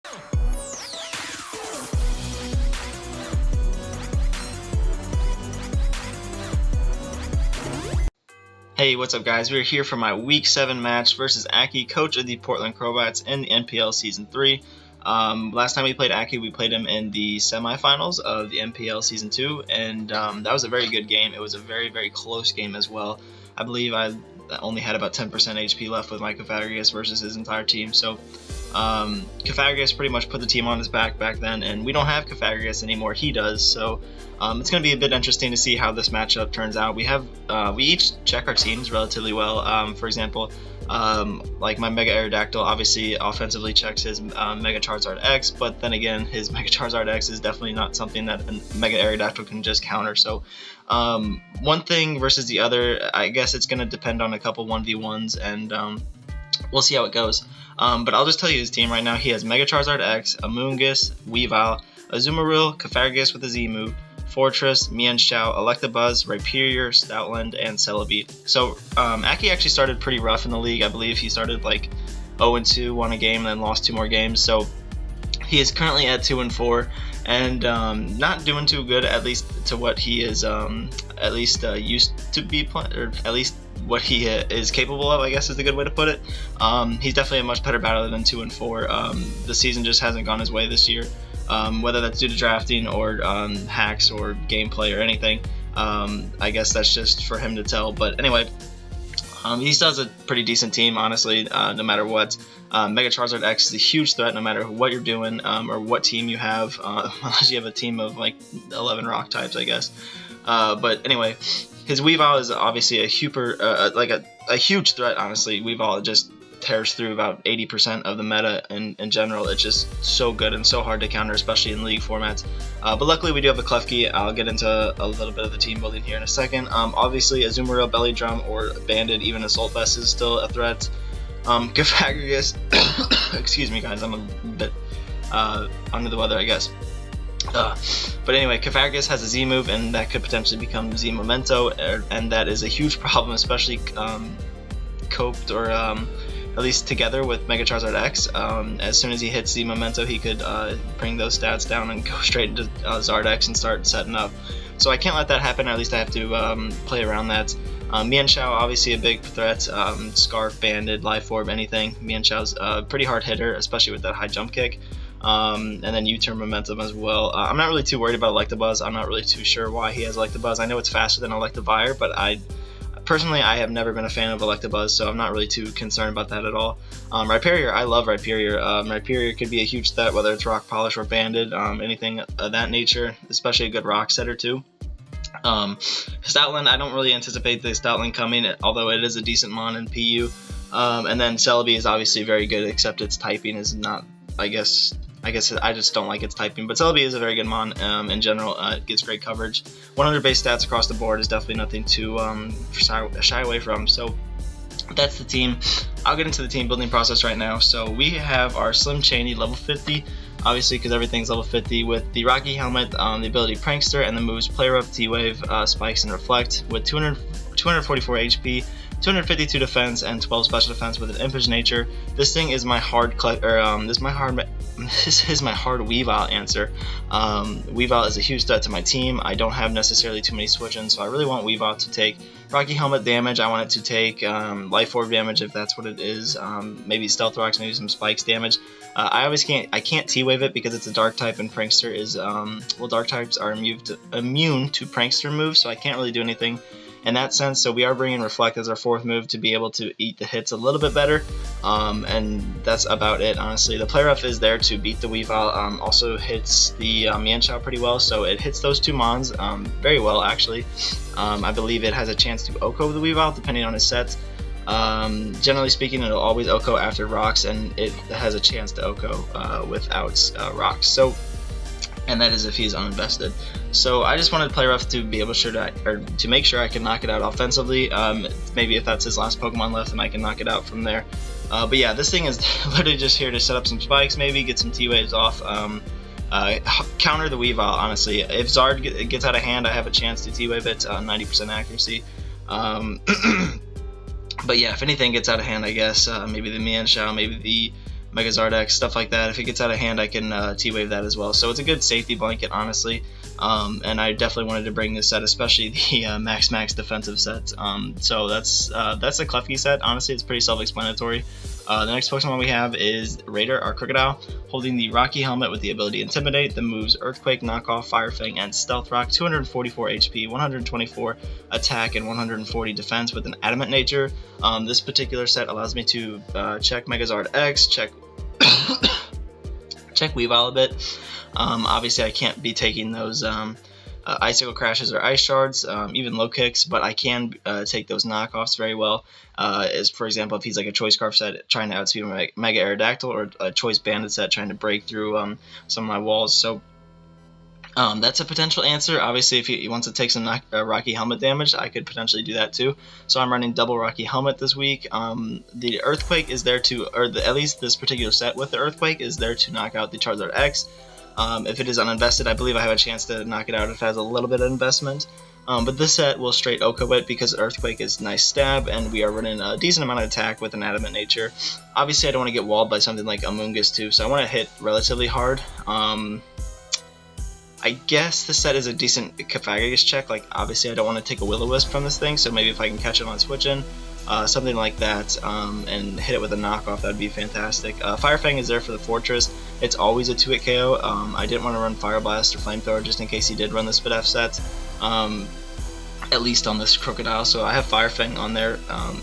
Hey, what's up guys? We're here for my Week 7 match versus Akki, coach of the Portland Crobats in the NPL Season 3. Last time we played Akki, we played him in the semifinals of the NPL Season 2, and that was a very good game. It was a very, very close game as well. I believe I only had about 10% HP left with my Cafagrius versus his entire team, so Cafagrius pretty much put the team on his back then, and we don't have Cafagrius anymore, he does, so it's going to be a bit interesting to see how this matchup turns out. We each check our teams relatively well. For example, like my Mega-Aerodactyl obviously offensively checks his Mega Charizard X, but then again, his Mega Charizard X is definitely not something that a Mega-Aerodactyl can just counter. So one thing versus the other, I guess it's going to depend on a couple 1v1s, and we'll see how it goes. But I'll just tell you his team right now. He has Mega Charizard X, Amoonguss, Weavile, Azumarill, Cafagrius with a Z move, Fortress, Mienshao, Electabuzz, Rhyperior, Stoutland, and Celebi. So Akki actually started pretty rough in the league. I believe he started like 0-2, won a game, and then lost 2 more games. So he is currently at 2-4, and not doing too good, at least to what he is used to be playing, or at least what he is capable of, I guess is the good way to put it. He's definitely a much better battler than 2-4. The season just hasn't gone his way this year. Whether that's due to drafting or hacks or gameplay or anything, I guess that's just for him to tell. But anyway, he still has a pretty decent team, honestly, no matter what. Mega Charizard X is a huge threat no matter what you're doing or what team you have, unless you have a team of like 11 rock types, I guess. But anyway, his Weavile is obviously a huge threat, honestly. Weavile just tears through about 80% of the meta in general. It's just so good and so hard to counter, especially in league formats. But luckily we do have a Klefki. I'll get into a little bit of the team building here in a second. Obviously Azumarill, Belly Drum, or Banded, even Assault Vest is still a threat. Cafagrius, excuse me guys, I'm a bit under the weather, I guess. But anyway, Cafagrius has a Z move, and that could potentially become Z Memento, and that is a huge problem, especially coped or at least together with Mega Charizard X. As soon as he hits Z Memento, he could bring those stats down and go straight into Zardex and start setting up. So I can't let that happen, or at least I have to play around that. Mienshao, obviously a big threat. Scarf, Banded, Life Orb, anything. Mienshao's a pretty hard hitter, especially with that high jump kick. And then U-turn momentum as well. I'm not really too worried about Electabuzz. I'm not really too sure why he has Electabuzz. I know it's faster than Electivire, but personally, I have never been a fan of Electabuzz, so I'm not really too concerned about that at all. Rhyperior, I love Rhyperior. Rhyperior could be a huge threat, whether it's Rock Polish or Banded, anything of that nature, especially a good Rock setter too. Stoutland, I don't really anticipate the Stoutland coming, although it is a decent mon in PU. And then Celebi is obviously very good, except its typing is not, I guess I just don't like its typing, but Celebi is a very good mon in general. It gets great coverage. 100 base stats across the board is definitely nothing to shy away from. So that's the team. I'll get into the team building process right now. So we have our Slim Chaney level 50, obviously because everything's level 50, with the Rocky Helmet, the ability Prankster, and the moves Player Up, T-Wave, Spikes, and Reflect, with 244 HP, 252 defense, and 12 special defense with an Impish nature. This thing is my hard this is my hard Weavile answer. Weavile is a huge threat to my team. I don't have necessarily too many switch-ins, so I really want Weavile to take Rocky Helmet damage. I want it to take Life Orb damage if that's what it is. Maybe Stealth Rocks, maybe some Spikes damage. I can't T-Wave it because it's a Dark type, and Prankster is well, Dark types are immune to Prankster moves, so I can't really do anything in that sense. So we are bringing Reflect as our 4th move to be able to eat the hits a little bit better, and that's about it, honestly. The Play Rough is there to beat the Weavile, also hits the Mienshao pretty well, so it hits those 2 mons very well, actually. I believe it has a chance to OHKO the Weavile depending on his sets. Generally speaking, it'll always OHKO after rocks, and it has a chance to OHKO without rocks. So, and that is if he's uninvested. So I just wanted to play rough to be able to make sure I can knock it out offensively. Maybe if that's his last Pokemon left, then I can knock it out from there. But yeah, this thing is literally just here to set up some spikes, maybe get some T-Waves off, counter the Weavile, honestly. If Zard gets out of hand, I have a chance to T-Wave it, 90% accuracy. But yeah, if anything gets out of hand, I guess maybe the Mienshao, maybe the Mega-Aerodactyl, stuff like that. If it gets out of hand, I can T-Wave that as well. So it's a good safety blanket, honestly. And I definitely wanted to bring this set, especially the Max defensive set. So that's the Klefki set. Honestly, it's pretty self-explanatory. The next Pokemon we have is Raider, our Crocodile, holding the Rocky helmet with the ability Intimidate, the moves Earthquake, Knockoff, Fire Fang, and Stealth Rock, 244 HP, 124 attack, and 140 defense with an Adamant nature. This particular set allows me to check Megazord X, check Weavile a bit. Obviously, I can't be taking those Icicle Crashes or Ice Shards, even low kicks, but I can take those knockoffs very well. As for example, if he's like a Choice Scarf set trying to outspeed my Mega-Aerodactyl, or a Choice Bandit set trying to break through some of my walls. So that's a potential answer. Obviously, if he wants to take some Rocky Helmet damage, I could potentially do that too. So I'm running double Rocky Helmet this week. The Earthquake is there to, at least this particular set with the Earthquake is there to knock out the Charizard X. If it is uninvested, I believe I have a chance to knock it out if it has a little bit of investment. But this set will straight OHKO it because Earthquake is nice stab, and we are running a decent amount of attack with an Adamant nature. Obviously, I don't want to get walled by something like Amoonguss too, so I want to hit relatively hard. I guess this set is a decent Cofagrigus check. Like, obviously, I don't want to take a Will-O-Wisp from this thing, so maybe if I can catch it on switching, something like that, and hit it with a knockoff, that would be fantastic. Fire Fang is there for the Fortress. It's always a 2-hit KO. I didn't want to run Fire Blast or Flamethrower just in case he did run the Spidef set, at least on this Crocodile. So I have Fire Fang on there.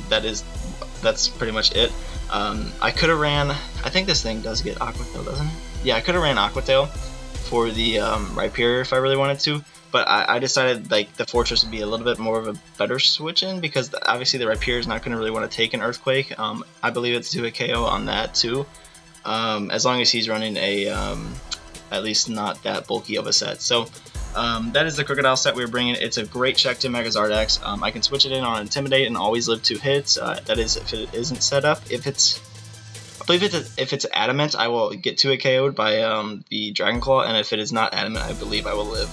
That's pretty much it. I could have ran, I think this thing does get Aqua Tail, doesn't it? Yeah, I could have ran Aqua Tail for the Rhyperior if I really wanted to, but I decided like the Fortress would be a little bit more of a better switch in, because obviously the Rhyperior is not going to really want to take an Earthquake. I believe it's 2-hit KO on that too, as long as he's running a at least not that bulky of a set. So that is the Crocodile set we're bringing. It's a great check to Megazord X. I can switch it in on Intimidate and always live 2 hits. That is if it isn't set up. I believe if it's Adamant, I will get 2-hit KO'd by the Dragon Claw, and if it is not Adamant, I believe I will live,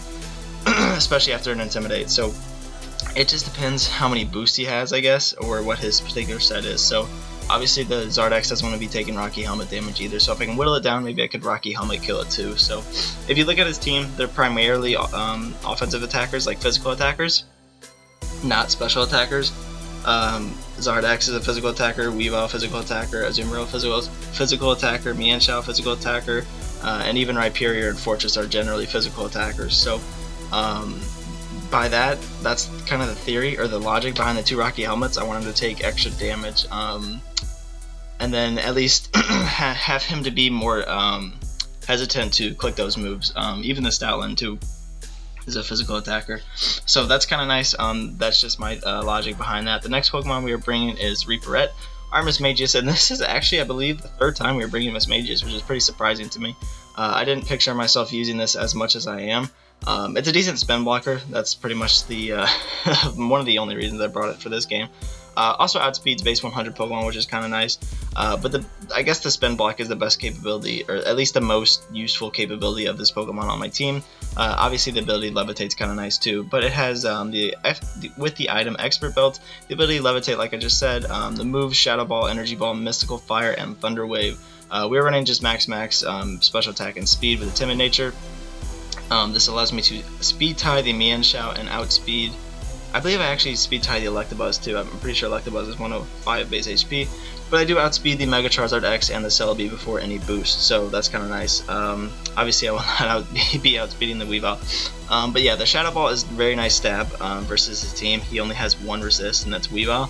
especially after an Intimidate. So it just depends how many boosts he has, I guess, or what his particular set is. So obviously the Zardex doesn't want to be taking Rocky Helmet damage either, so if I can whittle it down, maybe I could Rocky Helmet kill it too. So if you look at his team, they're primarily offensive attackers, like physical attackers, not special attackers. Zardex is a physical attacker, Weavile physical attacker, Azumarill physical attacker, Mienshao physical attacker, and even Rhyperior and Fortress are generally physical attackers. So by that's kind of the theory or the logic behind the 2 Rocky Helmets. I wanted to take extra damage, and then at least have him to be more hesitant to click those moves. Even the Stoutland too is a physical attacker, so that's kind of nice. That's just my logic behind that. The next Pokemon we are bringing is Reaperette, our Mismagius, and this is actually, I believe, the 3rd time we are bringing Mismagius, which is pretty surprising to me. I didn't picture myself using this as much as I am. It's a decent spin blocker. That's pretty much the one of the only reasons I brought it for this game. Also outspeeds base 100 Pokemon, which is kind of nice. But I guess the spin block is the best capability, or at least the most useful capability of this Pokemon on my team. Obviously the ability Levitate's kind of nice too, but it has with the item Expert Belt, the ability Levitate, like I just said, the moves Shadow Ball, Energy Ball, Mystical Fire, and Thunder Wave. We're running just max special attack and speed with a timid nature. This allows me to speed tie the Mienshao and outspeed. I believe I actually speed tie the Electabuzz too. I'm pretty sure Electabuzz is 105 base HP, but I do outspeed the Mega Charizard X and the Celebi before any boost, so that's kind of nice. Obviously I will not be outspeeding the Weavile. But yeah, the Shadow Ball is a very nice stab versus his team. He only has 1 resist, and that's Weavile.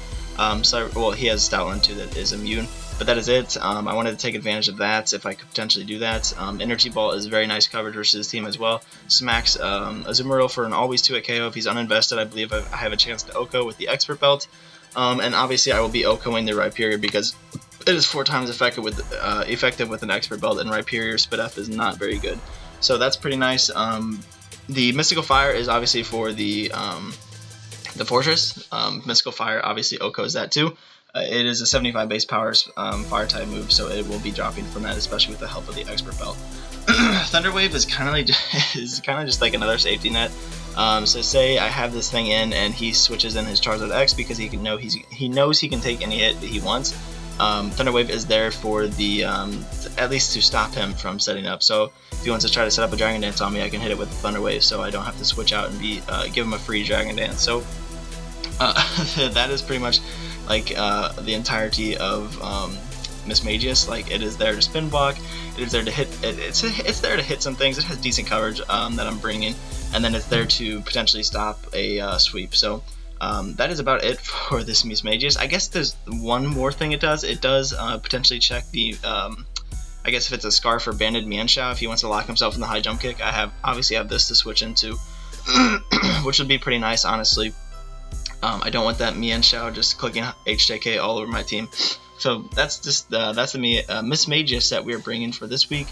Well, he has Stoutland too that is immune. But that is it. I wanted to take advantage of that if I could potentially do that. Energy Ball is very nice coverage versus his team as well. Smacks Azumarill for an always 2-hit KO. If he's uninvested, I believe I have a chance to OHKO with the Expert Belt. And obviously I will be OHKOing the Rhyperior because it is 4 times effective with an Expert Belt, and Rhyperior Spidef is not very good. So that's pretty nice. The Mystical Fire is obviously for the Fortress. Mystical Fire obviously OHKOs that too. It is a 75 base power fire type move, so it will be dropping from that, especially with the help of the Expert Belt. Thunder Wave is kind of just like another safety net. So say I have this thing in and he switches in his Charizard X because he knows he can take any hit that he wants. Thunder Wave is there for the at least to stop him from setting up. So if he wants to try to set up a Dragon Dance on me, I can hit it with Thunder Wave, so I don't have to switch out and give him a free Dragon Dance. So that is pretty much like the entirety of Mismagius. Like, it is there to spin block, it is there to hit. It's there to hit some things. It has decent coverage that I'm bringing, and then it's there to potentially stop a sweep. So that is about it for this Mismagius. I guess there's one more thing it does. It does potentially check the, I guess if it's a Scarf or Banded Mienshao, if he wants to lock himself in the high jump kick, I obviously have this to switch into, which would be pretty nice, honestly. I don't want that Mienshao just clicking HJK all over my team. So that's just that's the Mismagius set we're bringing for this week.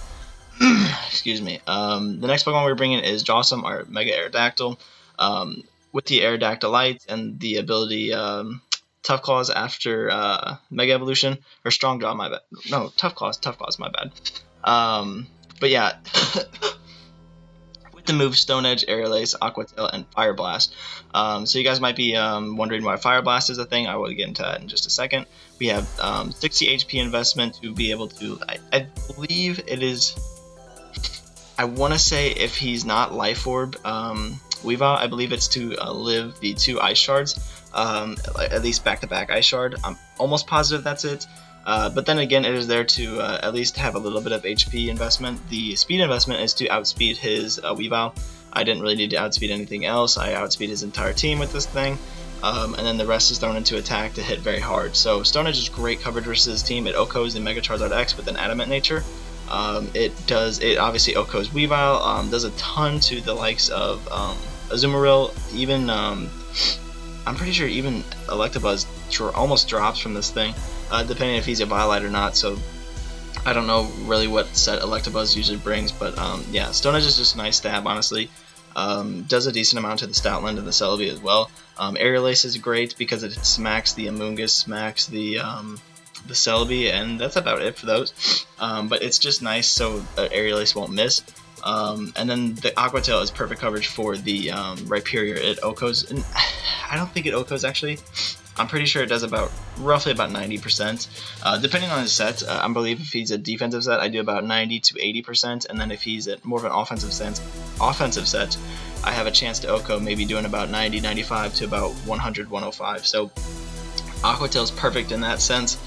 Excuse me. The next Pokemon we're bringing is Jawsum, our Mega-Aerodactyl. With the Aerodactyl Light and the ability Tough Claws after Mega Evolution, or Strong Jaw, my bad. No, Tough Claws, my bad. But yeah, with the moves Stone Edge, Aerial Ace, Aqua Tail, and Fire Blast. So you guys might be wondering why Fire Blast is a thing. I will get into that in just a second. We have 60 HP investment to be able to, I believe it is, I want to say if he's not Life Orb, Weavile, I believe it's to live the 2 Ice Shards, at least back-to-back Ice Shard. I'm almost positive that's it. But then again, it is there to at least have a little bit of HP investment. The speed investment is to outspeed his Weavile. I didn't really need to outspeed anything else. I outspeed his entire team with this thing. And then the rest is thrown into attack to hit very hard. So Stone Edge is great coverage versus his team. It OHKOs the Mega Charizard X with an Adamant nature. It obviously OHKOs Weavile, does a ton to the likes of Azumarill, even I'm pretty sure even Electabuzz almost drops from this thing, depending if he's a Violite or not. So I don't know really what set Electabuzz usually brings, but yeah, Stone Edge is just a nice stab, honestly. Does a decent amount to the Stoutland and the Celebi as well. Aerial Ace is great because it smacks the Amoonguss, smacks the Celebi, and that's about it for those. But it's just nice so Aerial Ace won't miss. And then the Aqua Tail is perfect coverage for the Rhyperior. It OHKOs, and I don't think it OHKOs actually. I'm pretty sure it does roughly about 90%. Depending on his set, I believe if he's a defensive set, I do about 90 to 80%, and then if he's at more of an offensive set, I have a chance to OHKO, maybe doing about 90, 95 to about 100, 105. So Aqua Tail is perfect in that sense.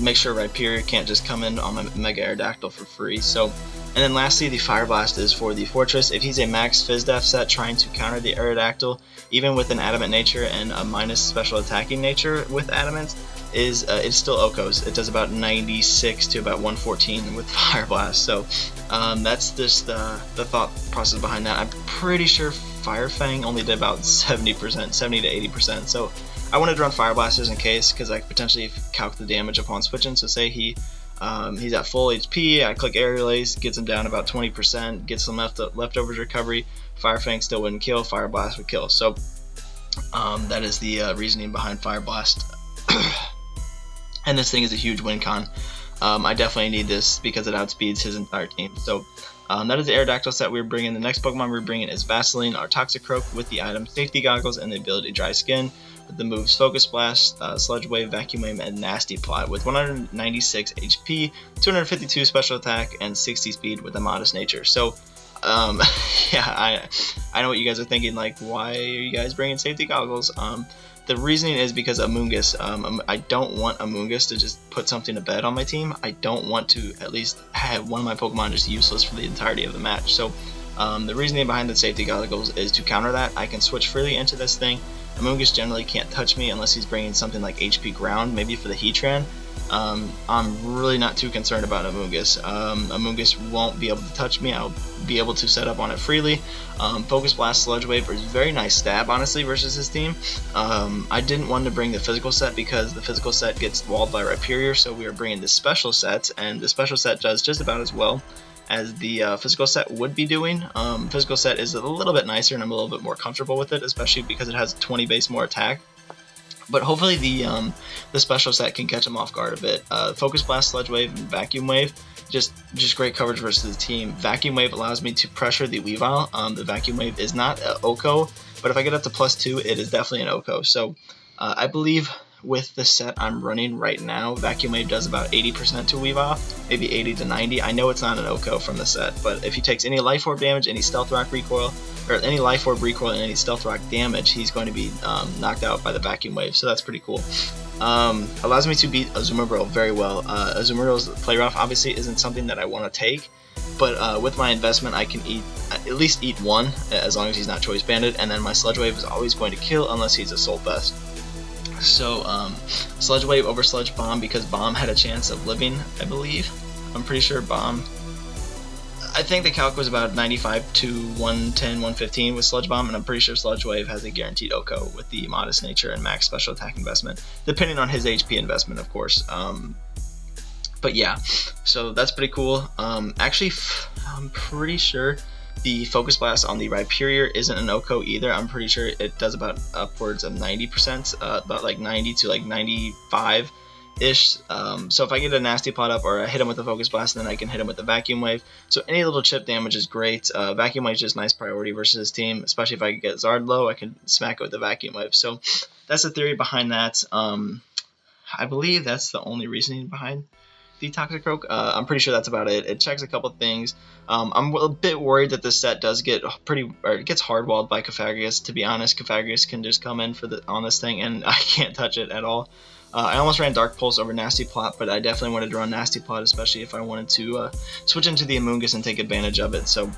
Make sure Rhyperior can't just come in on my Mega-Aerodactyl for free. So, and then lastly, the Fire Blast is for the Fortress. If he's a max Fizdef set trying to counter the Aerodactyl, even with an Adamant nature and a minus special attacking nature with Adamant, it still OHKOs. It does about 96 to about 114 with Fire Blast. So that's just the thought process behind that. I'm pretty sure Fire Fang only did about 70%, 70 to 80%. So I wanted to run Fire Blasters in case, because I could potentially calc the damage upon switching. So say he's at full HP, I click Aerial Ace, gets him down about 20%, gets some leftovers recovery. Fire Fang still wouldn't kill, Fire Blast would kill. So that is the reasoning behind Fire Blast. And this thing is a huge win con. I definitely need this because it outspeeds his entire team. So that is the Aerodactyl set we're bringing. The next Pokemon we're bringing is Vaseline, our Toxicroak, with the item Safety Goggles and the ability Dry Skin, with the moves Focus Blast, Sludge Wave, Vacuum Wave, and Nasty Plot, with 196 HP, 252 special attack, and 60 speed with a modest nature. So yeah, I know what you guys are thinking, like, why are you guys bringing Safety Goggles? The reasoning is because Amoonguss. I don't want Amoonguss to just put something to bed on my team. I don't want to at least have one of my Pokemon just useless for the entirety of the match. So the reasoning behind the Safety Goggles is to counter that. I can switch freely into this thing. Amoonguss generally can't touch me unless he's bringing something like HP Ground, maybe for the Heatran. I'm really not too concerned about Amoonguss. Amoonguss won't be able to touch me. I'll be able to set up on it freely. Focus Blast, Sludge Wave is a very nice stab, honestly, versus his team. I didn't want to bring the physical set because the physical set gets walled by Rhyperior, so we are bringing the special set, and the special set does just about as well as the physical set would be doing. Physical set is a little bit nicer, and I'm a little bit more comfortable with it, especially because it has 20 base more attack. But hopefully the special set can catch him off guard a bit. Focus Blast, Sludge Wave, and Vacuum Wave, just great coverage versus the team. Vacuum Wave allows me to pressure the Weavile. The Vacuum Wave is not an OHKO, but if I get up to +2, it is definitely an OHKO. So I believe with the set I'm running right now, Vacuum Wave does about 80% to Weavile, maybe 80 to 90. I know it's not an OHKO from the set, but if he takes any Life Orb damage, any Stealth Rock recoil, or any Life Orb recoil and any Stealth Rock damage, he's going to be knocked out by the Vacuum Wave, so that's pretty cool. Allows me to beat Azumarill very well. Azumarill's play rough obviously isn't something that I want to take, but with my investment I can at least eat one, as long as he's not Choice Banded, and then my Sludge Wave is always going to kill unless he's Assault Vest. So Sludge Wave over Sludge Bomb, because Bomb had a chance of living, I believe. I'm pretty sure Bomb, I think the calc was about 95 to 110, 115 with Sludge Bomb, and I'm pretty sure Sludge Wave has a guaranteed OHKO with the modest nature and max special attack investment, depending on his HP investment, of course. But yeah, so that's pretty cool. Actually, I'm pretty sure the Focus Blast on the Rhyperior isn't an OHKO either. I'm pretty sure it does about upwards of 90%, about like 90 to like 95 ish. So if I get a Nasty Plot up, or I hit him with the Focus Blast, then I can hit him with the Vacuum Wave. So any little chip damage is great. Vacuum Wave is just nice priority versus his team, especially if I get Zard low, I can smack it with the Vacuum Wave. So that's the theory behind that. I believe that's the only reasoning behind the Toxicroak. I'm pretty sure that's about it. It checks a couple things. I'm a bit worried that this set does get it gets hardwalled by Cofagrigus. To be honest, Cofagrigus can just come in on this thing, and I can't touch it at all. I almost ran Dark Pulse over Nasty Plot, but I definitely wanted to run Nasty Plot, especially if I wanted to switch into the Amoonguss and take advantage of it. So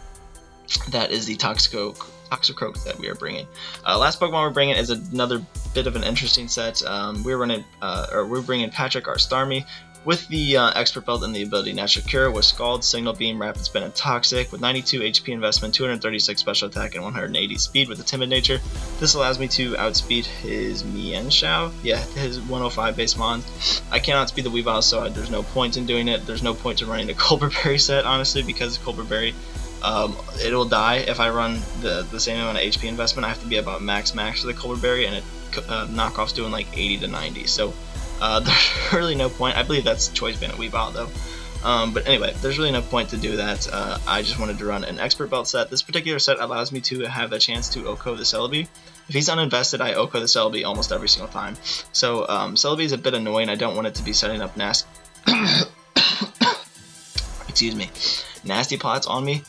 that is the Toxicroak that we are bringing. Last Pokemon we're bringing is another bit of an interesting set. We're bringing Patrick, our Starmie, with the Expert Belt and the ability Natural Cure, with Scald, Signal Beam, Rapid Spin, and Toxic, with 92 HP investment, 236 special attack, and 180 speed with a Timid nature. This allows me to outspeed his Mienshao, his 105 base Mon. I cannot speed the Weavile, so there's no point in doing it. There's no point to running the Colbur set, honestly, because Colbur Berry, it'll die if I run the same amount of HP investment. I have to be about max for the Colbur Berry, and it knockoff's doing like 80 to 90, so there's really no point. I believe that's Choice Banded Weavile though. But anyway, there's really no point to do that. I just wanted to run an Expert Belt set. This particular set allows me to have a chance to OHKO the Celebi. If he's uninvested, I OHKO the Celebi almost every single time. So Celebi is a bit annoying. I don't want it to be setting up nasty plots on me.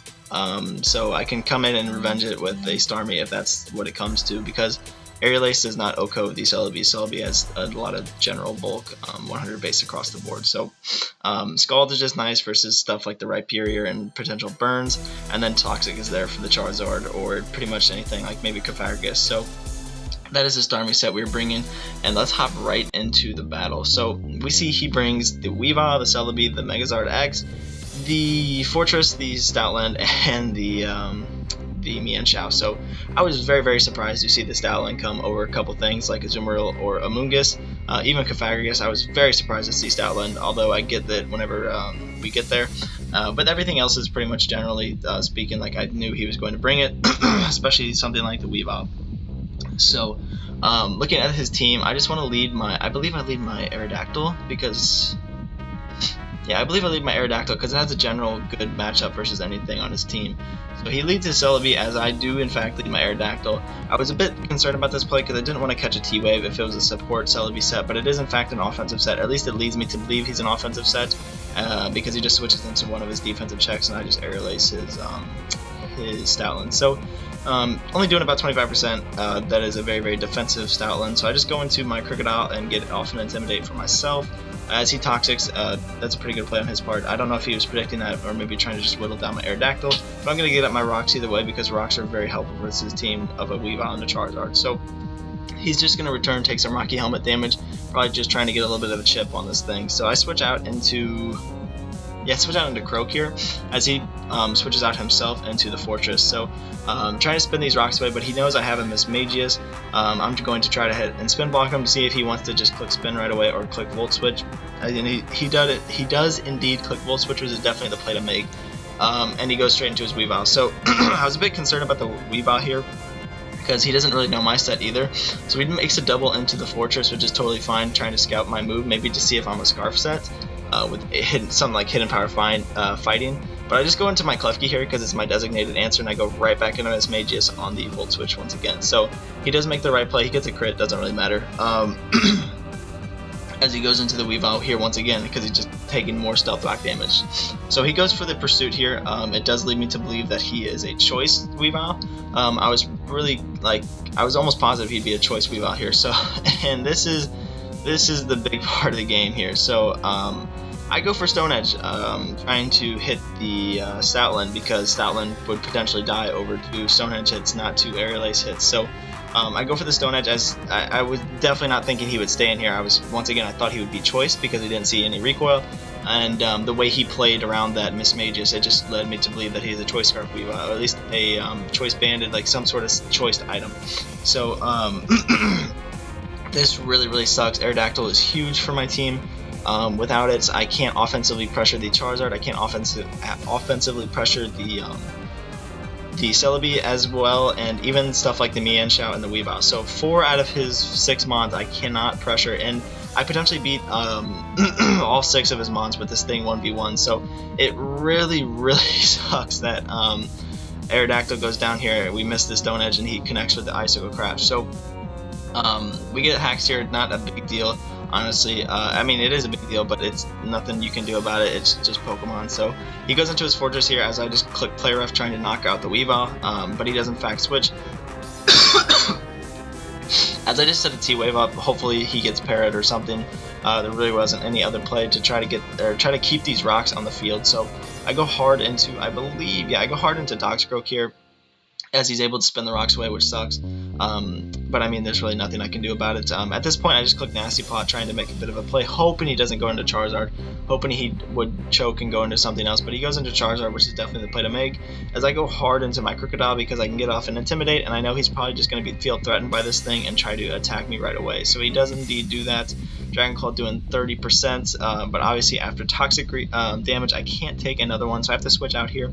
So I can come in and revenge it with a Starmie if that's what it comes to, because Aerial Ace does not OHKO the Celebi. Celebi has a lot of general bulk, 100 base across the board. So Scald is just nice versus stuff like the Rhyperior and potential burns, and then Toxic is there for the Charizard or pretty much anything like maybe Cofagrigus. So that is the Starmie set we're bringing, and let's hop right into the battle. So we see he brings the Weavile, the Celebi, the Megazord X, the Fortress, the Stoutland, and the Mienshao. So I was very, very surprised to see the Stoutland come over a couple things like Azumarill or Amoonguss, even Cofagrigus. I was very surprised to see Stoutland, although I get that whenever we get there. But everything else is pretty much generally speaking like I knew he was going to bring it, especially something like the Weavile. So looking at his team, I just want to lead I believe I lead my Aerodactyl because it has a general good matchup versus anything on his team. So he leads his Celebi, as I do in fact lead my Aerodactyl. I was a bit concerned about this play because I didn't want to catch a T-Wave if it was a support Celebi set, but it is in fact an offensive set. At least it leads me to believe he's an offensive set, because he just switches into one of his defensive checks and I just Aerial Ace his Stoutland. So only doing about 25%, that is a very, very defensive Stoutland. So I just go into my Crocodile and get off and Intimidate for myself. As he Toxics, that's a pretty good play on his part. I don't know if he was predicting that or maybe trying to just whittle down my Aerodactyl, but I'm going to get up my Rocks either way because Rocks are very helpful versus his team of a Weavile and a Charizard. So he's just going to return, take some Rocky Helmet damage, probably just trying to get a little bit of a chip on this thing. So I switch out into Croak here, as he switches out himself into the Fortress. So I'm trying to spin these rocks away, but he knows I have him as Magius. I'm going to try to hit and spin block him to see if he wants to just click spin right away or click Volt Switch. And he does indeed click Volt Switch, which is definitely the play to make. And he goes straight into his Weavile. So I was a bit concerned about the Weavile here, because he doesn't really know my set either. So he makes a double into the Fortress, which is totally fine, trying to scout my move, maybe to see if I'm a Scarf set. With something like Hidden Power Fighting, but I just go into my Klefki here because it's my designated answer, and I go right back into his Magius on the Volt Switch once again. So he does make the right play, he gets a crit, doesn't really matter. as he goes into the Weavile here once again, because he's just taking more stealth rock damage. So he goes for the Pursuit here. It does lead me to believe that he is a choice Weavile. I was really I was almost positive he'd be a choice Weavile here. So, and this is the big part of the game here. So I go for Stone Edge, trying to hit the Stoutland, because Stoutland would potentially die over 2 Stone Edge hits, not 2 Aerial Ace hits. So I go for the Stone Edge, as I was definitely not thinking he would stay in here. I thought he would be choice because he didn't see any recoil, and the way he played around that Mismagius, it just led me to believe that he's a choice Scarf Weavile, or at least a choice banded, like some sort of choice item. So this really sucks. Aerodactyl is huge for my team. Without it, I can't offensively pressure the Charizard. I can't offensively pressure the Celebi as well, and even stuff like the Mienshao and the Weavile. So 4 out of his 6 Mons I cannot pressure, and I potentially beat all 6 of his Mons with this thing 1v1. So it really sucks that Aerodactyl goes down here. We miss the Stone Edge and he connects with the Icicle Crash. So we get hacks here, not a big deal. Honestly, I mean, it is a big deal, but it's nothing you can do about it. It's just Pokemon. So he goes into his Fortress here, as I just click Play Rough trying to knock out the Weavile, but he does in fact switch. As I just set a T-Wave up, hopefully he gets Parrot or something. There really wasn't any other play to try to keep these rocks on the field. So I go hard into, I go hard into Dogscroak here, as he's able to spin the rocks away, which sucks. But I mean, there's really nothing I can do about it. At this point, I just click Nasty Plot, trying to make a bit of a play, hoping he doesn't go into Charizard, hoping he would choke and go into something else, but he goes into Charizard, which is definitely the play to make, as I go hard into my Crocodile, because I can get off and Intimidate, and I know he's probably just going to feel threatened by this thing and try to attack me right away. So he does indeed do that. Dragon Claw doing 30%, but obviously after Toxic damage, I can't take another one, so I have to switch out here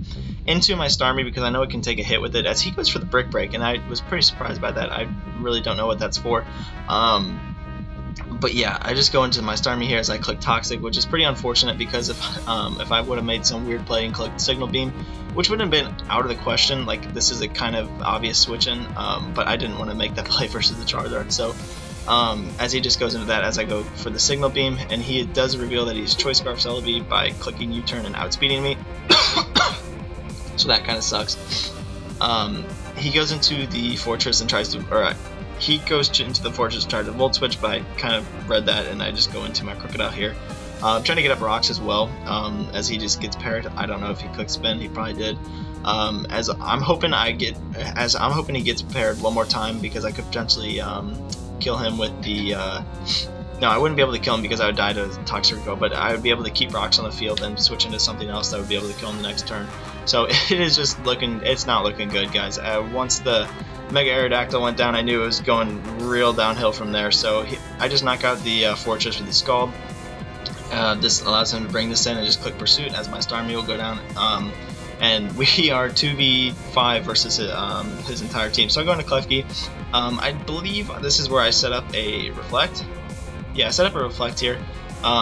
into my Starmie, because I know it can take a hit with it, as he goes for the Brick Break, and I was pretty surprised by that. I really don't know what that's for. But yeah, I just go into my Starmie here as I click Toxic, which is pretty unfortunate, because if I would have made some weird play and clicked Signal Beam, which would have been out of the question, like this is a kind of obvious switch in, but I didn't want to make that play versus the Charizard. So as he just goes into that, as I go for the Signal Beam, and he does reveal that he's Choice Scarf Celebi by clicking U-turn and outspeeding me. So that kind of sucks. He goes into the Fortress and tries to, he goes into the Fortress and tries to Volt Switch, but I kind of read that and I just go into my Crocodile here. I'm trying to get up rocks as well, as he just gets parried. I don't know if he clicked Spin, he probably did. As I'm hoping he gets parried one more time, because I could potentially kill him with the no, I wouldn't be able to kill him because I would die to Toxic Recoil, but I would be able to keep rocks on the field and switch into something else that would be able to kill him the next turn. So it is just it's not looking good, guys. Once the Mega-Aerodactyl went down, I knew it was going real downhill from there. So I just knock out the Fortress with the Scald. This allows him to bring this in and just click Pursuit, as my Starmie will go down. And we are 2v5 versus his entire team. So I go into Klefki. I believe this is where I set up a Reflect. Yeah, I set up a Reflect here,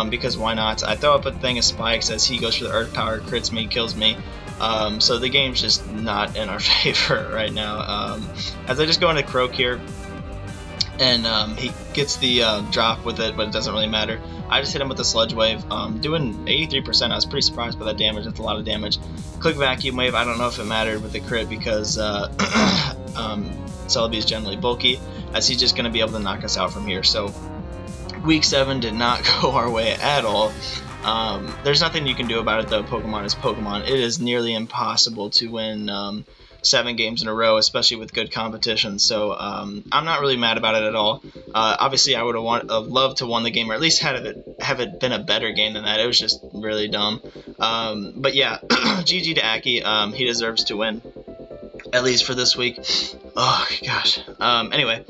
because why not? I throw up a thing of Spikes as he goes for the Earth Power, crits me, kills me. So the game's just not in our favor right now. As I just go into Croak here, and he gets the drop with it, but it doesn't really matter. I just hit him with the Sludge Wave, doing 83%. I was pretty surprised by that damage. That's a lot of damage. Click Vacuum Wave. I don't know if it mattered with the crit, because Celebi is generally bulky, as he's just going to be able to knock us out from here. So Week 7 did not go our way at all. There's nothing you can do about it, though. Pokemon is Pokemon. It is nearly impossible to win 7 games in a row, especially with good competition. So I'm not really mad about it at all. Obviously, I would have loved to won the game, or at least have it been a better game than that. It was just really dumb. But yeah, GG to Akki. He deserves to win, at least for this week. Oh gosh. Anyway,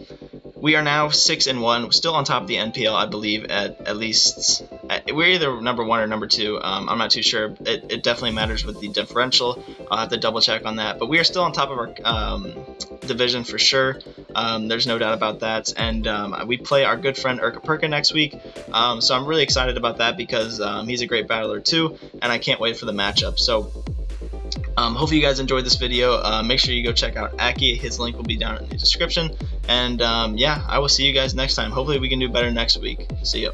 we are now 6-1, still on top of the NPL, I believe. At least we're either number 1 or number 2. I'm not too sure. It definitely matters with the differential. I'll have to double check on that. But we are still on top of our division for sure. There's no doubt about that. And we play our good friend Urka Perka next week. So I'm really excited about that, because he's a great battler too, and I can't wait for the matchup. So hopefully you guys enjoyed this video. Make sure you go check out Akki. His link will be down in the description. And yeah, I will see you guys next time. Hopefully we can do better next week. See ya.